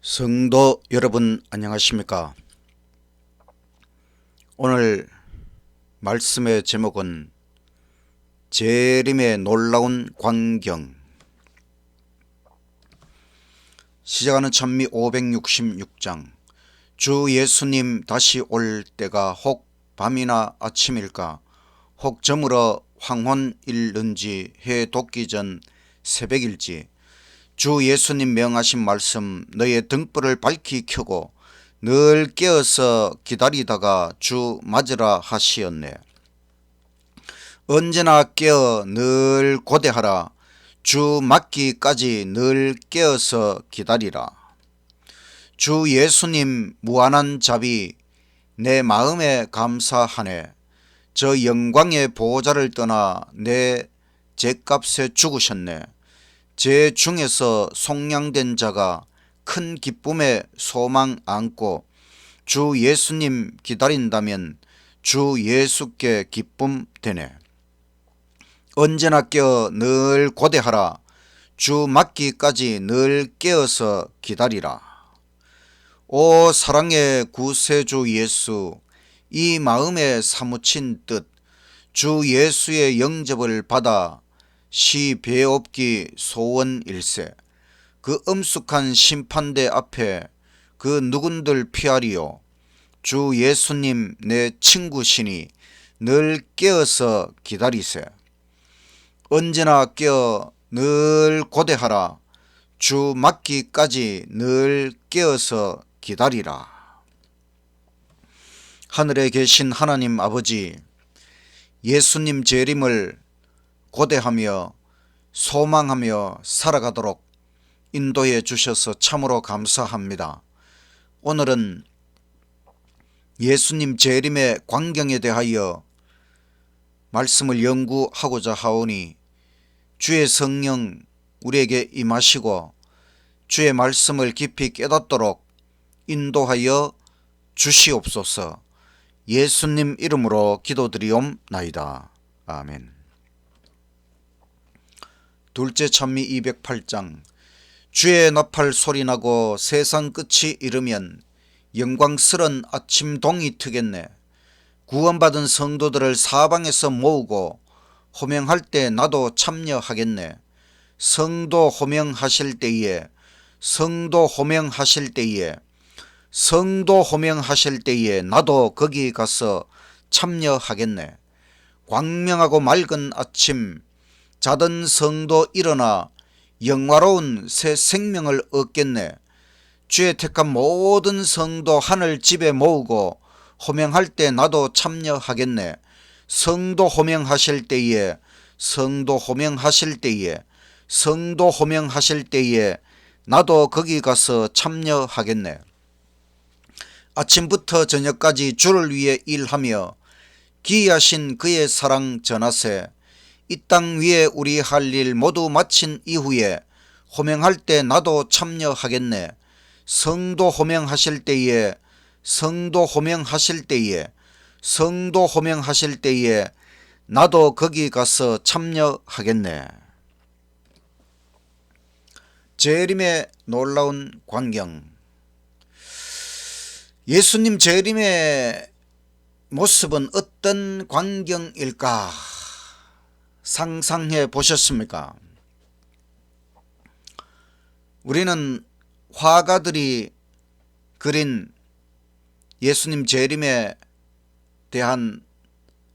성도 여러분 안녕하십니까? 오늘 말씀의 제목은 재림의 놀라운 광경. 시작하는 찬미 566장. 주 예수님 다시 올 때가 혹 밤이나 아침일까? 혹 저물어 황혼 일는지 해 돋기 전 새벽일지. 주 예수님 명하신 말씀, 너의 등불을 밝히 켜고 늘 깨어서 기다리다가 주 맞으라 하시었네. 언제나 깨어 늘 고대하라. 주 맞기까지 늘 깨어서 기다리라. 주 예수님 무한한 자비 내 마음에 감사하네. 저 영광의 보호자를 떠나 내 죗값에 죽으셨네. 제 중에서 속량된 자가 큰 기쁨에 소망 안고 주 예수님 기다린다면 주 예수께 기쁨 되네. 언제나 깨어 늘 고대하라. 주 맞기까지 늘 깨어서 기다리라. 오 사랑의 구세주 예수, 이 마음에 사무친 뜻 주 예수의 영접을 받아 시 배옵기 소원일세. 그 엄숙한 심판대 앞에 그 누군들 피하리요. 주 예수님 내 친구시니 늘 깨어서 기다리세. 언제나 깨어 늘 고대하라. 주 맞기까지 늘 깨어서 기다리라. 하늘에 계신 하나님 아버지, 예수님 재림을 고대하며 소망하며 살아가도록 인도해 주셔서 참으로 감사합니다. 오늘은 예수님 재림의 광경에 대하여 말씀을 연구하고자 하오니 주의 성령 우리에게 임하시고 주의 말씀을 깊이 깨닫도록 인도하여 주시옵소서. 예수님 이름으로 기도드리옵나이다. 아멘. 둘째 찬미 208장. 주의 나팔 소리나고 세상 끝이 이르면 영광스런 아침 동이 트겠네. 구원받은 성도들을 사방에서 모으고 호명할 때 나도 참여하겠네. 성도 호명하실 때에 나도 거기 가서 참여하겠네. 광명하고 맑은 아침, 자던 성도 일어나 영화로운 새 생명을 얻겠네. 주의 택한 모든 성도 하늘 집에 모으고 호명할 때 나도 참여하겠네. 성도 호명하실 때에 나도 거기 가서 참여하겠네. 아침부터 저녁까지 주를 위해 일하며 기이하신 그의 사랑 전하세. 이 땅 위에 우리 할 일 모두 마친 이후에 호명할 때 나도 참여하겠네. 성도 호명하실 때에 나도 거기 가서 참여하겠네. 재림의 놀라운 광경. 예수님 재림의 모습은 어떤 광경일까? 상상해 보셨습니까? 우리는 화가들이 그린 예수님 재림에 대한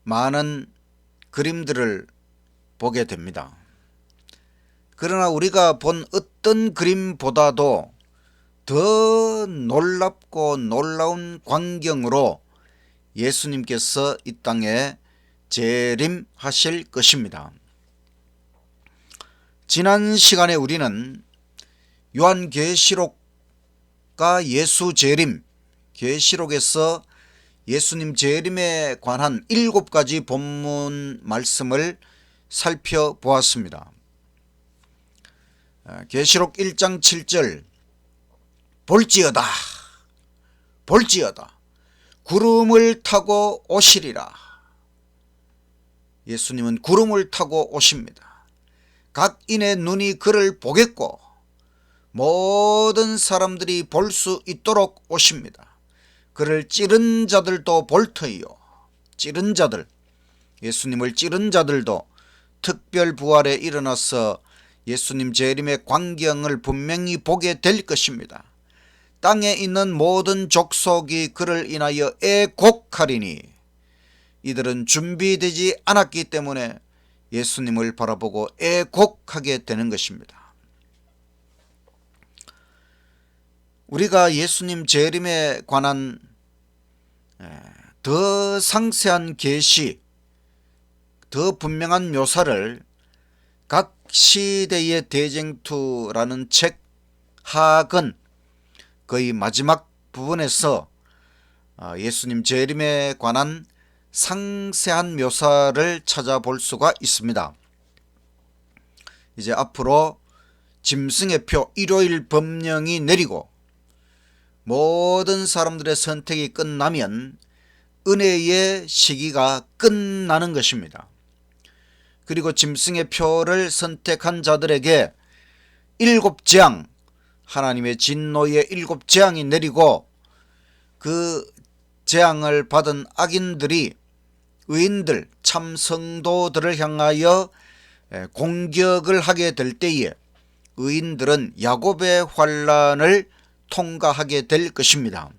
많은 그림들을 보게 됩니다. 그러나 우리가 본 어떤 그림보다도 더 놀랍고 놀라운 광경으로 예수님께서 이 땅에 재림하실 것입니다. 지난 시간에 우리는 요한계시록과 예수 재림, 계시록에서 예수님 재림에 관한 7가지 본문 말씀을 살펴보았습니다. 계시록 1장 7절, 볼지어다 구름을 타고 오시리라. 예수님은 구름을 타고 오십니다. 각 인의 눈이 그를 보겠고 모든 사람들이 볼 수 있도록 오십니다. 그를 찌른 자들도 볼 터이요. 찌른 자들, 예수님을 찌른 자들도 특별 부활에 일어나서 예수님 재림의 광경을 분명히 보게 될 것입니다. 땅에 있는 모든 족속이 그를 인하여 애곡하리니 이들은 준비되지 않았기 때문에 예수님을 바라보고 애곡하게 되는 것입니다. 우리가 예수님 재림에 관한 더 상세한 계시, 더 분명한 묘사를 각 시대의 대쟁투라는 책 하근 거의 마지막 부분에서 예수님 재림에 관한 상세한 묘사를 찾아볼 수가 있습니다. 이제 앞으로 짐승의 표 일요일 법령이 내리고 모든 사람들의 선택이 끝나면 은혜의 시기가 끝나는 것입니다. 그리고 짐승의 표를 선택한 자들에게 7재앙, 하나님의 진노의 7재앙이 내리고 그 재앙을 받은 악인들이 의인들, 참 성도들을 향하여 공격을 하게 될 때에 의인들은 야곱의 환난을 통과하게 될 것입니다.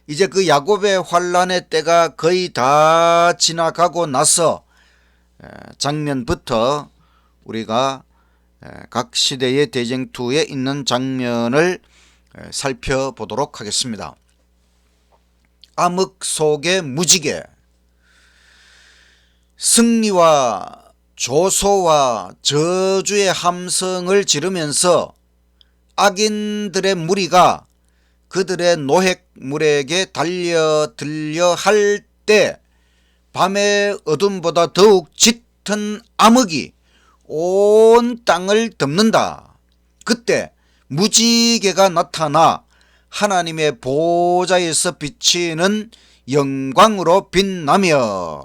이제 그 야곱의 환난의 때가 거의 다 지나가고 나서 장면부터 우리가 각 시대의 대쟁투에 있는 장면을 살펴보도록 하겠습니다. 암흑 속의 무지개, 승리와 조소와 저주의 함성을 지르면서 악인들의 무리가 그들의 노획물에게 달려들려 할 때 밤의 어둠보다 더욱 짙은 암흑이 온 땅을 덮는다. 그때 무지개가 나타나 하나님의 보좌에서 비치는 영광으로 빛나며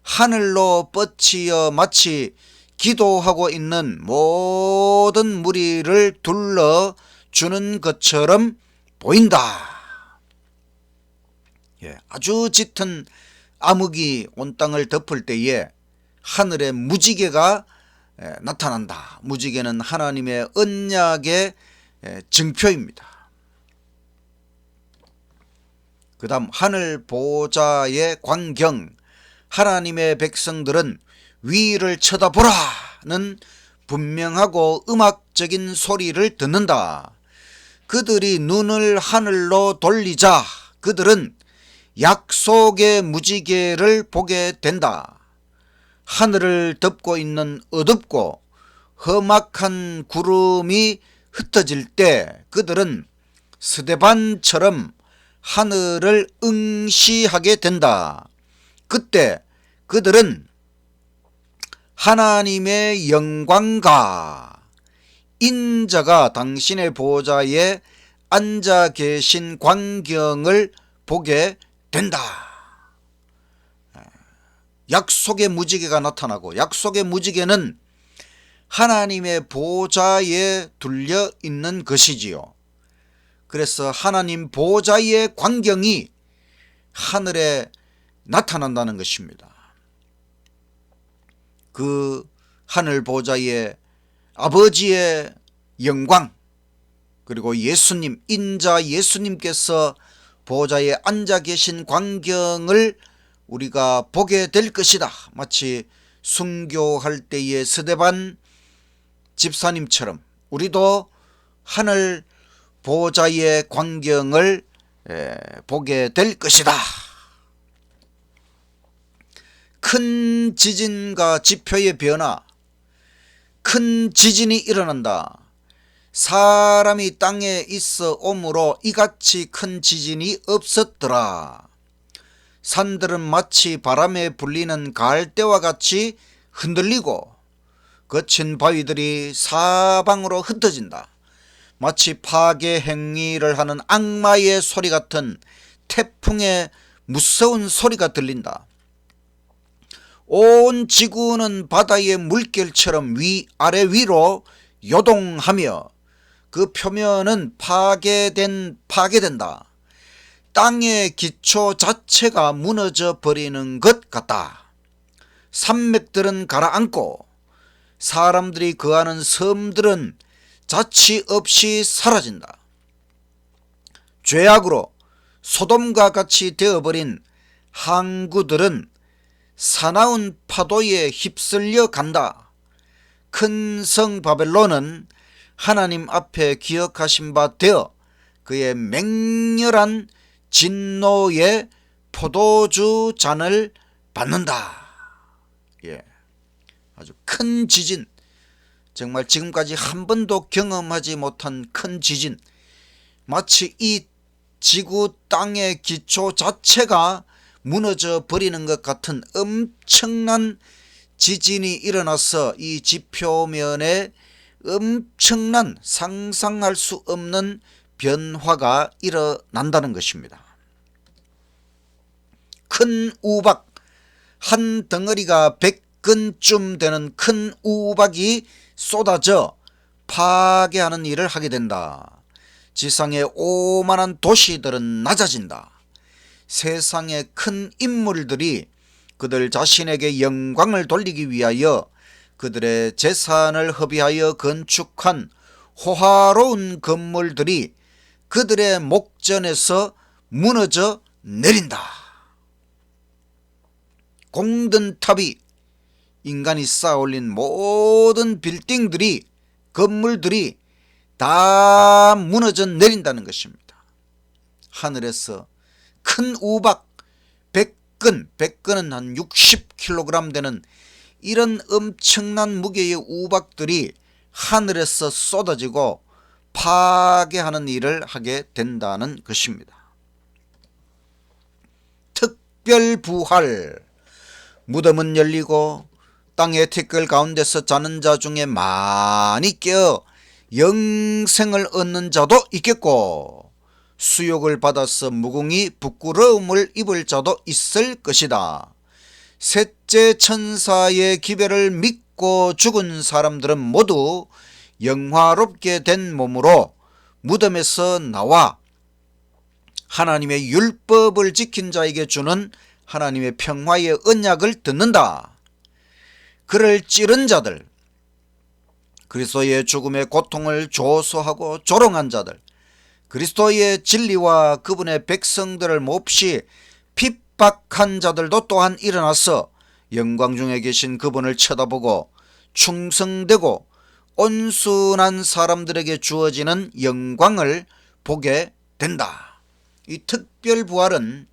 하늘로 뻗치어 마치 기도하고 있는 모든 무리를 둘러주는 것처럼 보인다. 아주 짙은 암흑이 온 땅을 덮을 때에 하늘에 무지개가 나타난다. 무지개는 하나님의 언약의 증표입니다. 그 다음 하늘 보좌의 광경, 하나님의 백성들은 위를 쳐다보라는 분명하고 음악적인 소리를 듣는다. 그들이 눈을 하늘로 돌리자 그들은 약속의 무지개를 보게 된다. 하늘을 덮고 있는 어둡고 험악한 구름이 흩어질 때 그들은 스데반처럼 하늘을 응시하게 된다. 그때 그들은 하나님의 영광과 인자가 당신의 보좌에 앉아 계신 광경을 보게 된다. 약속의 무지개가 나타나고, 약속의 무지개는 하나님의 보좌에 둘려 있는 것이지요. 그래서 하나님 보좌의 광경이 하늘에 나타난다는 것입니다. 그 하늘 보좌에 아버지의 영광, 그리고 예수님, 인자 예수님께서 보좌에 앉아 계신 광경을 우리가 보게 될 것이다. 마치 순교할 때의 스데반 집사님처럼 우리도 하늘 보좌의 광경을 보게 될 것이다. 큰 지진과 지표의 변화, 큰 지진이 일어난다. 사람이 땅에 있어 오므로 이같이 큰 지진이 없었더라. 산들은 마치 바람에 불리는 갈대와 같이 흔들리고 거친 바위들이 사방으로 흩어진다. 마치 파괴 행위를 하는 악마의 소리 같은 태풍의 무서운 소리가 들린다. 온 지구는 바다의 물결처럼 위아래 위로 요동하며 그 표면은 파괴된다. 땅의 기초 자체가 무너져 버리는 것 같다. 산맥들은 가라앉고 사람들이 거하는 섬들은 자취 없이 사라진다. 죄악으로 소돔과 같이 되어버린 항구들은 사나운 파도에 휩쓸려 간다. 큰 성 바벨론은 하나님 앞에 기억하신 바 되어 그의 맹렬한 진노의 포도주 잔을 받는다. 아주 큰 지진, 정말 지금까지 한 번도 경험하지 못한 큰 지진, 마치 이 지구 땅의 기초 자체가 무너져 버리는 것 같은 엄청난 지진이 일어나서 이 지표면에 엄청난 상상할 수 없는 변화가 일어난다는 것입니다. 큰 우박, 한 덩어리가 100근쯤 되는 큰 우박이 쏟아져 파괴하는 일을 하게 된다. 지상의 오만한 도시들은 낮아진다. 세상의 큰 인물들이 그들 자신에게 영광을 돌리기 위하여 그들의 재산을 허비하여 건축한 호화로운 건물들이 그들의 목전에서 무너져 내린다. 공든 탑이, 인간이 쌓아올린 모든 빌딩들이, 건물들이 다 무너져 내린다는 것입니다. 하늘에서 큰 우박 100근은 한 60kg 되는 이런 엄청난 무게의 우박들이 하늘에서 쏟아지고 파괴하는 일을 하게 된다는 것입니다. 특별부활, 무덤은 열리고 땅의 티끌 가운데서 자는 자 중에 많이 깨어 영생을 얻는 자도 있겠고 수욕을 받아서 무궁히 부끄러움을 입을 자도 있을 것이다. 셋째 천사의 기별을 믿고 죽은 사람들은 모두 영화롭게 된 몸으로 무덤에서 나와 하나님의 율법을 지킨 자에게 주는 하나님의 평화의 언약을 듣는다. 그를 찌른 자들, 그리스도의 죽음의 고통을 조소하고 조롱한 자들, 그리스도의 진리와 그분의 백성들을 몹시 핍박한 자들도 또한 일어나서 영광 중에 계신 그분을 쳐다보고 충성되고 온순한 사람들에게 주어지는 영광을 보게 된다. 이 특별부활은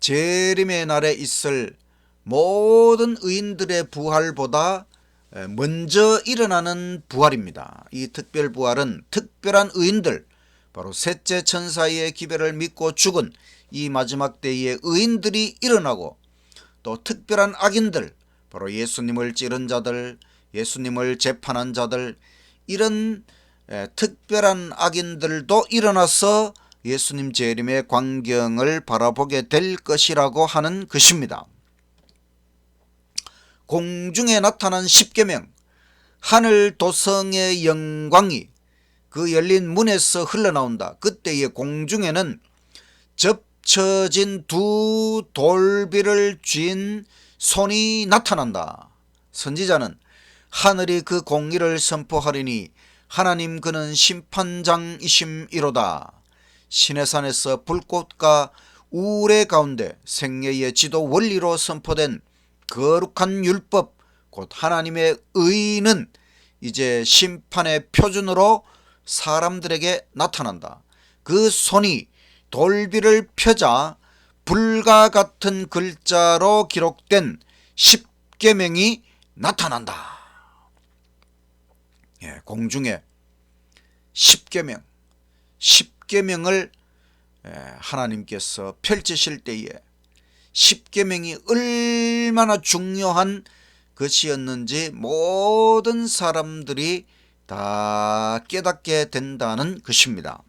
재림의 날에 있을 모든 의인들의 부활보다 먼저 일어나는 부활입니다. 이 특별부활은 특별한 의인들, 바로 셋째 천사의 기별을 믿고 죽은 이 마지막 때의 의인들이 일어나고, 또 특별한 악인들, 바로 예수님을 찌른 자들, 예수님을 재판한 자들, 이런 특별한 악인들도 일어나서 예수님 재림의 광경을 바라보게 될 것이라고 하는 것입니다. 공중에 나타난 십계명, 하늘 도성의 영광이 그 열린 문에서 흘러나온다. 그때의 공중에는 접쳐진 두 돌비를 쥔 손이 나타난다. 선지자는 하늘이 그 공의를 선포하리니 하나님 그는 심판장이심이로다. 시내산에서 불꽃과 우레 가운데 생애의 지도 원리로 선포된 거룩한 율법, 곧 하나님의 의는 이제 심판의 표준으로 사람들에게 나타난다. 그 손이 돌비를 펴자 불과 같은 글자로 기록된 십계명이 나타난다. 공중에 십계명을 하나님께서 펼치실 때에 십계명이 얼마나 중요한 것이었는지 모든 사람들이 다 깨닫게 된다는 것입니다.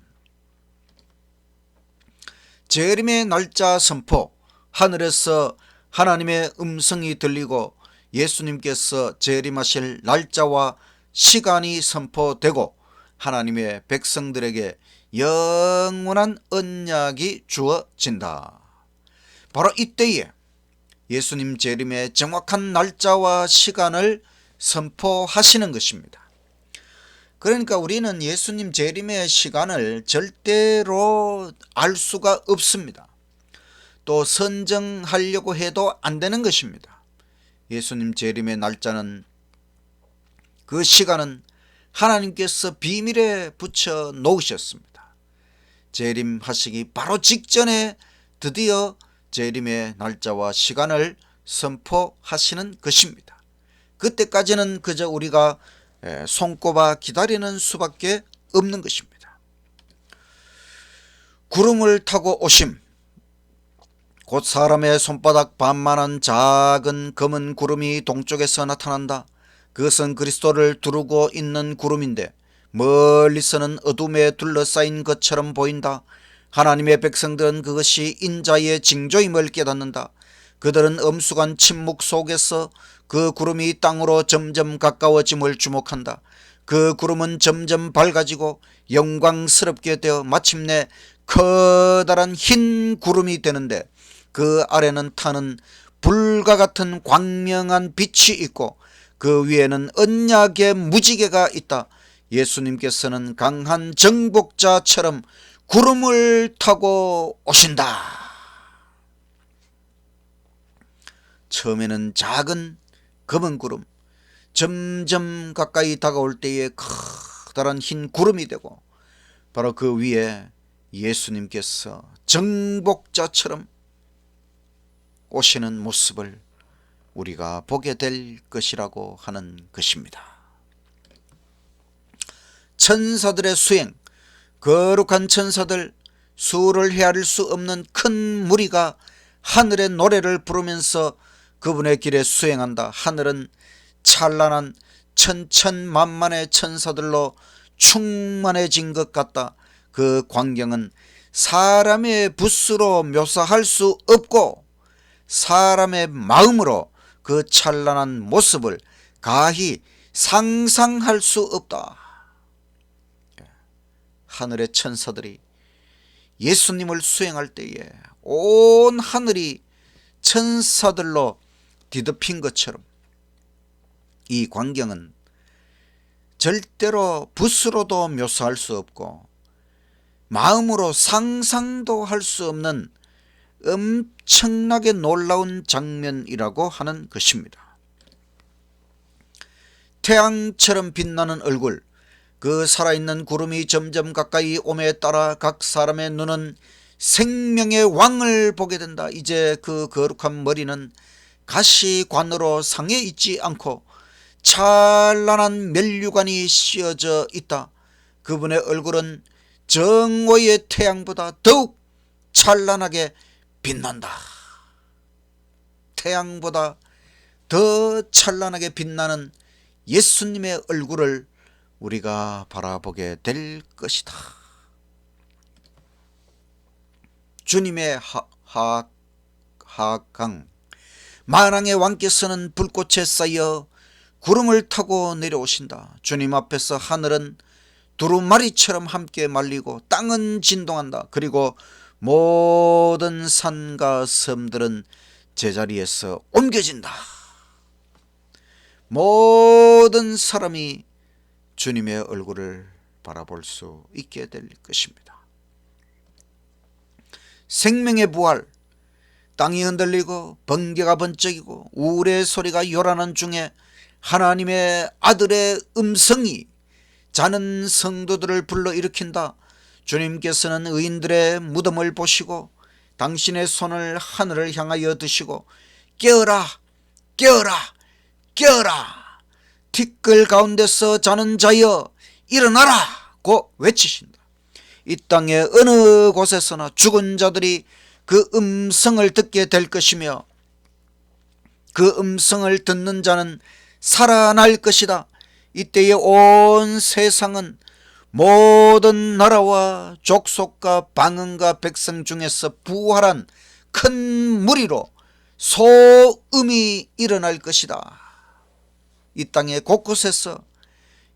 재림의 날짜 선포, 하늘에서 하나님의 음성이 들리고 예수님께서 재림하실 날짜와 시간이 선포되고 하나님의 백성들에게 영원한 언약이 주어진다. 바로 이때에 예수님 재림의 정확한 날짜와 시간을 선포하시는 것입니다. 그러니까 우리는 예수님 재림의 시간을 절대로 알 수가 없습니다. 또 선정하려고 해도 안 되는 것입니다. 예수님 재림의 날짜는, 그 시간은 하나님께서 비밀에 붙여 놓으셨습니다. 재림하시기 바로 직전에 드디어 재림의 날짜와 시간을 선포하시는 것입니다. 그때까지는 그저 우리가 손꼽아 기다리는 수밖에 없는 것입니다. 구름을 타고 오심, 곧 사람의 손바닥 반만한 작은 검은 구름이 동쪽에서 나타난다. 그것은 그리스도를 두르고 있는 구름인데 멀리서는 어둠에 둘러싸인 것처럼 보인다. 하나님의 백성들은 그것이 인자의 징조임을 깨닫는다. 그들은 엄숙한 침묵 속에서 그 구름이 땅으로 점점 가까워짐을 주목한다. 그 구름은 점점 밝아지고 영광스럽게 되어 마침내 커다란 흰 구름이 되는데, 그 아래는 타는 불과 같은 광명한 빛이 있고 그 위에는 언약의 무지개가 있다. 예수님께서는 강한 정복자처럼 구름을 타고 오신다. 처음에는 작은 검은 구름, 점점 가까이 다가올 때에 커다란 흰 구름이 되고, 바로 그 위에 예수님께서 정복자처럼 오시는 모습을 우리가 보게 될 것이라고 하는 것입니다. 천사들의 수행, 거룩한 천사들, 수를 헤아릴 수 없는 큰 무리가 하늘의 노래를 부르면서 그분의 길에 수행한다. 하늘은 찬란한 천천만만의 천사들로 충만해진 것 같다. 그 광경은 사람의 붓으로 묘사할 수 없고 사람의 마음으로 그 찬란한 모습을 가히 상상할 수 없다. 하늘의 천사들이 예수님을 수행할 때에 온 하늘이 천사들로 뒤덮인 것처럼 이 광경은 절대로 붓으로도 묘사할 수 없고 마음으로 상상도 할 수 없는 엄청나게 놀라운 장면이라고 하는 것입니다. 태양처럼 빛나는 얼굴, 그 살아있는 구름이 점점 가까이 옴에 따라 각 사람의 눈은 생명의 왕을 보게 된다. 이제 그 거룩한 머리는 가시관으로 상해 있지 않고 찬란한 면류관이 씌어져 있다. 그분의 얼굴은 정오의 태양보다 더욱 찬란하게 빛난다. 태양보다 더 찬란하게 빛나는 예수님의 얼굴을 우리가 바라보게 될 것이다. 주님의 하강, 만왕의 왕께서는 불꽃에 쌓여 구름을 타고 내려오신다. 주님 앞에서 하늘은 두루마리처럼 함께 말리고 땅은 진동한다. 그리고 모든 산과 섬들은 제자리에서 옮겨진다. 모든 사람이 주님의 얼굴을 바라볼 수 있게 될 것입니다. 생명의 부활, 땅이 흔들리고 번개가 번쩍이고 우울의 소리가 요란한 중에 하나님의 아들의 음성이 자는 성도들을 불러일으킨다. 주님께서는 의인들의 무덤을 보시고 당신의 손을 하늘을 향하여 드시고 깨어라, 깨어라, 깨어라, 티끌 가운데서 자는 자여 일어나라고 외치신다. 이 땅의 어느 곳에서나 죽은 자들이 그 음성을 듣게 될 것이며 그 음성을 듣는 자는 살아날 것이다. 이때에 온 세상은 모든 나라와 족속과 방언과 백성 중에서 부활한 큰 무리로 소음이 일어날 것이다. 이 땅의 곳곳에서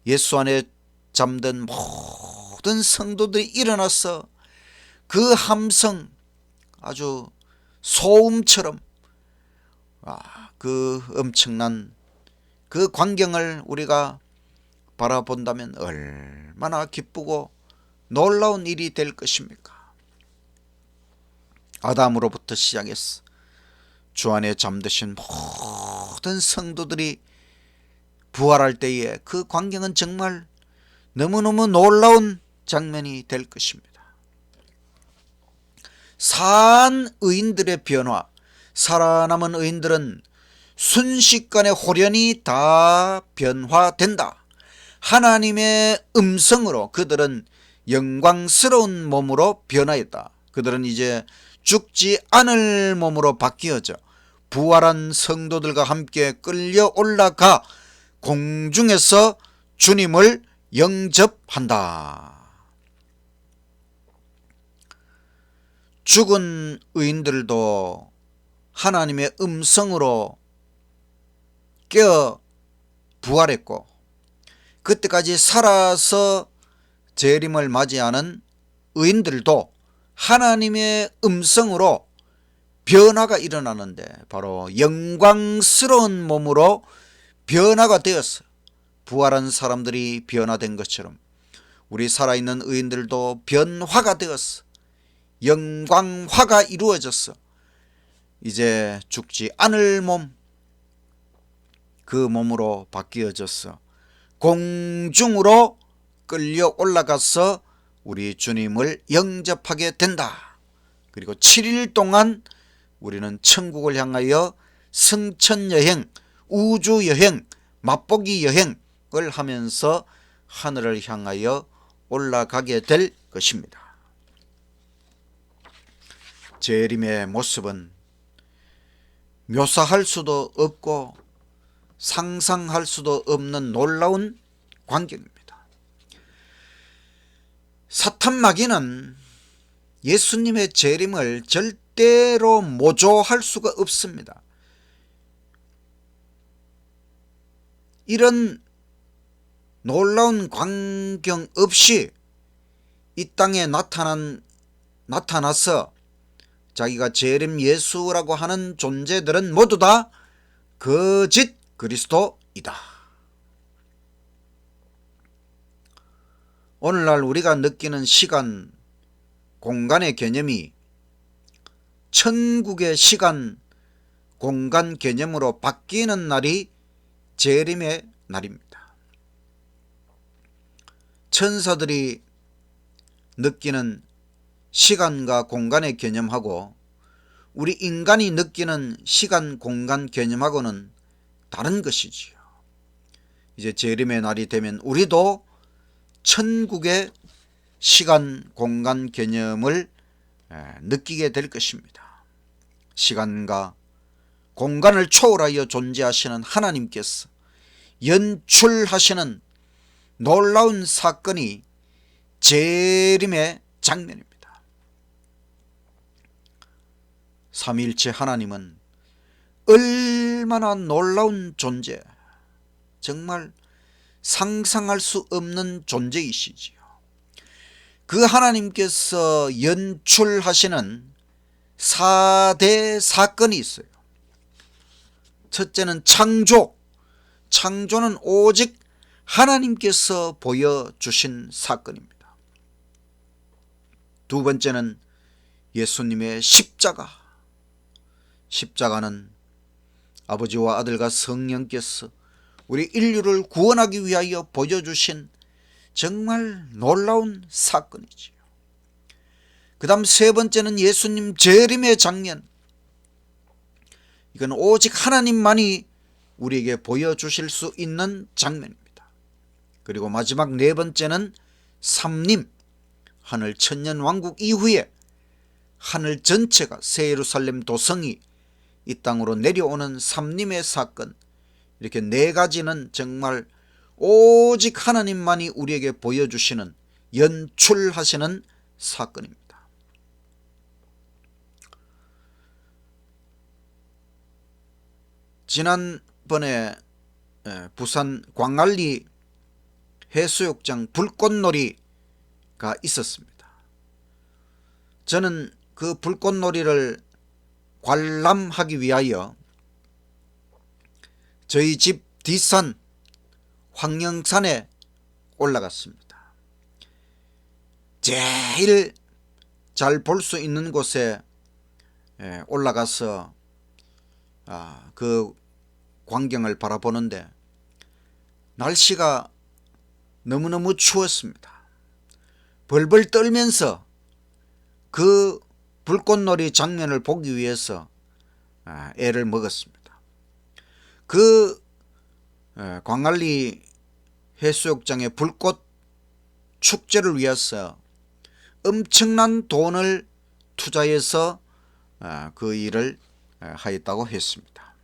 예수 안에 잠든 모든 성도들이 일어나서 그 함성, 아주 소음처럼 그 엄청난 그 광경을 우리가 바라본다면 얼마나 기쁘고 놀라운 일이 될 것입니까? 아담으로부터 시작해서 주 안에 잠드신 모든 성도들이 부활할 때에 그 광경은 정말 너무너무 놀라운 장면이 될 것입니다. 산 의인들의 변화, 살아남은 의인들은 순식간에 홀연히 다 변화된다. 하나님의 음성으로 그들은 영광스러운 몸으로 변화했다. 그들은 이제 죽지 않을 몸으로 바뀌어져 부활한 성도들과 함께 끌려 올라가 공중에서 주님을 영접한다. 죽은 의인들도 하나님의 음성으로 깨어 부활했고, 그때까지 살아서 재림을 맞이하는 의인들도 하나님의 음성으로 변화가 일어나는데, 바로 영광스러운 몸으로 변화가 되었어. 부활한 사람들이 변화된 것처럼 우리 살아있는 의인들도 변화가 되었어. 영광화가 이루어졌어. 이제 죽지 않을 몸, 그 몸으로 바뀌어졌어. 공중으로 끌려 올라가서 우리 주님을 영접하게 된다. 그리고 7일 동안 우리는 천국을 향하여 승천여행, 우주여행, 맛보기 여행을 하면서 하늘을 향하여 올라가게 될 것입니다. 재림의 모습은 묘사할 수도 없고 상상할 수도 없는 놀라운 광경입니다. 사탄 마귀는 예수님의 재림을 절대로 모조할 수가 없습니다. 이런 놀라운 광경 없이 이 땅에 나타나서 자기가 재림 예수라고 하는 존재들은 모두 다 거짓 그리스도이다. 오늘날 우리가 느끼는 시간, 공간의 개념이 천국의 시간, 공간 개념으로 바뀌는 날이 재림의 날입니다. 천사들이 느끼는 시간과 공간의 개념하고 우리 인간이 느끼는 시간, 공간 개념하고는 다른 것이지요. 이제 재림의 날이 되면 우리도 천국의 시간, 공간 개념을 느끼게 될 것입니다. 시간과 공간을 초월하여 존재하시는 하나님께서 연출하시는 놀라운 사건이 재림의 장면입니다. 삼위일체 하나님은 얼마나 놀라운 존재, 정말 상상할 수 없는 존재이시지요. 그 하나님께서 연출하시는 4대 사건이 있어요. 첫째는 창조. 창조는 오직 하나님께서 보여주신 사건입니다. 두 번째는 예수님의 십자가. 십자가는 아버지와 아들과 성령께서 우리 인류를 구원하기 위하여 보여주신 정말 놀라운 사건이지요. 그 다음 세 번째는 예수님 재림의 장면. 이건 오직 하나님만이 우리에게 보여주실 수 있는 장면입니다. 그리고 마지막 네 번째는 삼림, 하늘 천년왕국 이후에 하늘 전체가 새 예루살렘 도성이 이 땅으로 내려오는 삼림의 사건. 이렇게 네 가지는 정말 오직 하나님만이 우리에게 보여주시는, 연출하시는 사건입니다. 지난번에 부산 광안리 해수욕장 불꽃놀이가 있었습니다. 저는 그 불꽃놀이를 관람하기 위하여 저희 집 뒷산 황령산에 올라갔습니다. 제일 잘 볼 수 있는 곳에 올라가서 그 광경을 바라보는데 날씨가 너무너무 추웠습니다. 벌벌 떨면서 그 불꽃놀이 장면을 보기 위해서 애를 먹었습니다. 그 광안리 해수욕장의 불꽃 축제를 위해서 엄청난 돈을 투자해서 그 일을 하였다고 했습니다.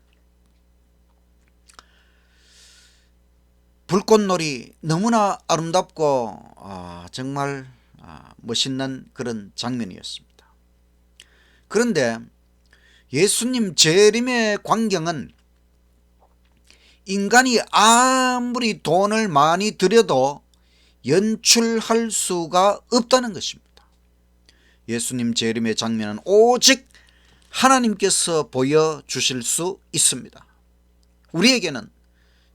불꽃놀이 너무나 아름답고 정말 멋있는 그런 장면이었습니다. 그런데 예수님 재림의 광경은 인간이 아무리 돈을 많이 들여도 연출할 수가 없다는 것입니다. 예수님 재림의 장면은 오직 하나님께서 보여주실 수 있습니다. 우리에게는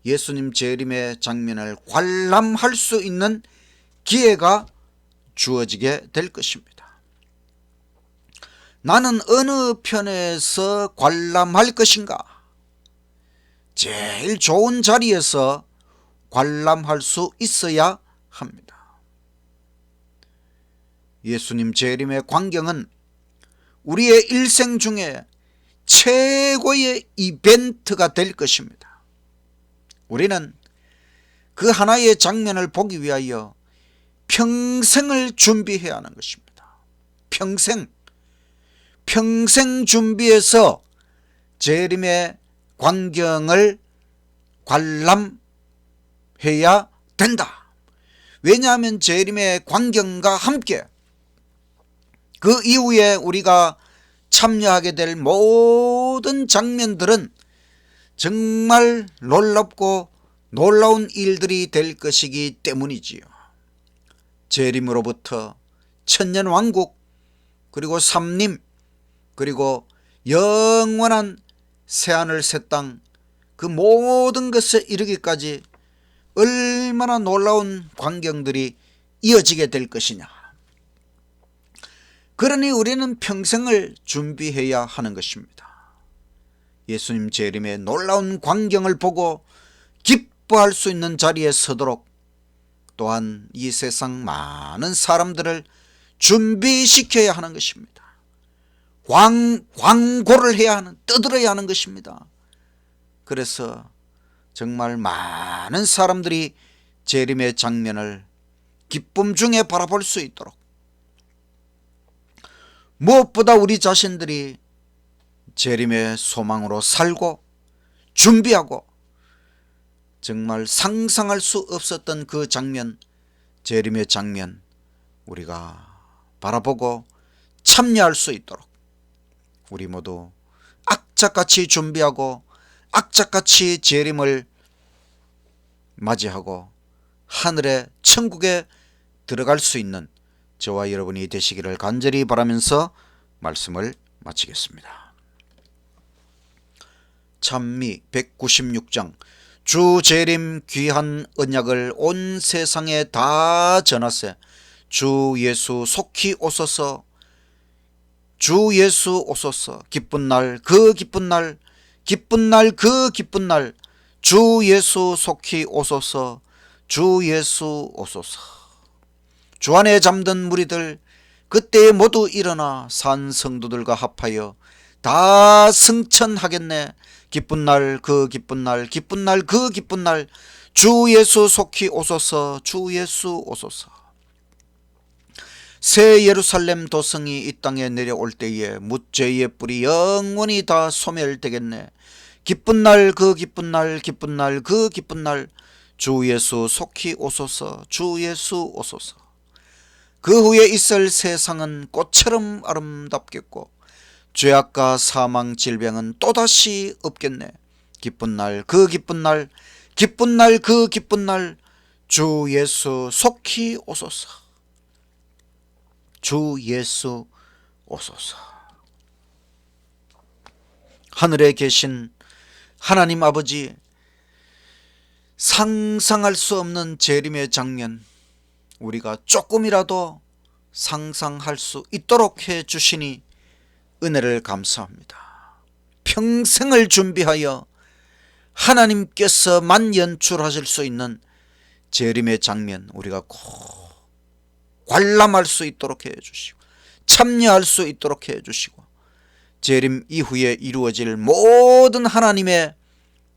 예수님 재림의 장면을 관람할 수 있는 기회가 주어지게 될 것입니다. 나는 어느 편에서 관람할 것인가? 제일 좋은 자리에서 관람할 수 있어야 합니다. 예수님 재림의 광경은 우리의 일생 중에 최고의 이벤트가 될 것입니다. 우리는 그 하나의 장면을 보기 위하여 평생을 준비해야 하는 것입니다. 평생 준비해서 재림의 광경을 관람해야 된다. 왜냐하면 재림의 광경과 함께 그 이후에 우리가 참여하게 될 모든 장면들은 정말 놀랍고 놀라운 일들이 될 것이기 때문이지요. 재림으로부터 천년왕국, 그리고 삼림, 그리고 영원한 새하늘 새 땅, 그 모든 것에 이르기까지 얼마나 놀라운 광경들이 이어지게 될 것이냐. 그러니 우리는 평생을 준비해야 하는 것입니다. 예수님 재림의 놀라운 광경을 보고 기뻐할 수 있는 자리에 서도록 또한 이 세상 많은 사람들을 준비시켜야 하는 것입니다. 광고를 해야 하는, 떠들어야 하는 것입니다. 그래서 정말 많은 사람들이 재림의 장면을 기쁨 중에 바라볼 수 있도록, 무엇보다 우리 자신들이 재림의 소망으로 살고 준비하고 정말 상상할 수 없었던 그 장면, 재림의 장면 우리가 바라보고 참여할 수 있도록 우리 모두 악착같이 준비하고 악착같이 재림을 맞이하고 하늘의 천국에 들어갈 수 있는 저와 여러분이 되시기를 간절히 바라면서 말씀을 마치겠습니다. 찬미 196장. 주 재림 귀한 언약을 온 세상에 다 전하세. 주 예수 속히 오소서. 주 예수 오소서. 기쁜 날 그 기쁜 날, 기쁜 날 그 기쁜 날, 주 예수 속히 오소서. 주 예수 오소서. 주 안에 잠든 무리들 그때에 모두 일어나 산 성도들과 합하여 다 승천하겠네. 기쁜 날 그 기쁜 날, 기쁜 날 그 기쁜 날, 주 예수 속히 오소서. 주 예수 오소서. 새 예루살렘 도성이 이 땅에 내려올 때에 묻죄의 뿔이 영원히 다 소멸되겠네. 기쁜 날 그 기쁜 날, 기쁜 날 그 기쁜 날, 주 예수 속히 오소서. 주 예수 오소서. 그 후에 있을 세상은 꽃처럼 아름답겠고 죄악과 사망 질병은 또다시 없겠네. 기쁜 날 그 기쁜 날, 기쁜 날 그 기쁜 날, 주 예수 속히 오소서. 주 예수 오소서. 하늘에 계신 하나님 아버지, 상상할 수 없는 재림의 장면, 우리가 조금이라도 상상할 수 있도록 해 주시니 은혜를 감사합니다. 평생을 준비하여 하나님께서 만연출하실 수 있는 재림의 장면, 우리가 꼭 관람할 수 있도록 해 주시고 참여할 수 있도록 해 주시고, 재림 이후에 이루어질 모든 하나님의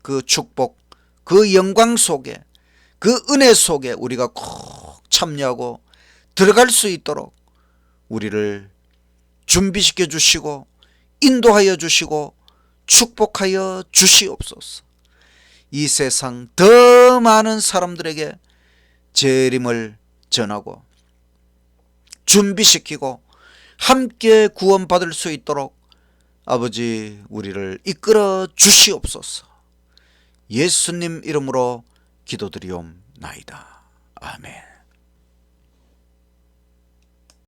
그 축복, 그 영광 속에, 그 은혜 속에 우리가 꼭 참여하고 들어갈 수 있도록 우리를 준비시켜 주시고 인도하여 주시고 축복하여 주시옵소서. 이 세상 더 많은 사람들에게 재림을 전하고 준비시키고 함께 구원받을 수 있도록 아버지, 우리를 이끌어 주시옵소서. 예수님 이름으로 기도드리옵나이다. 아멘.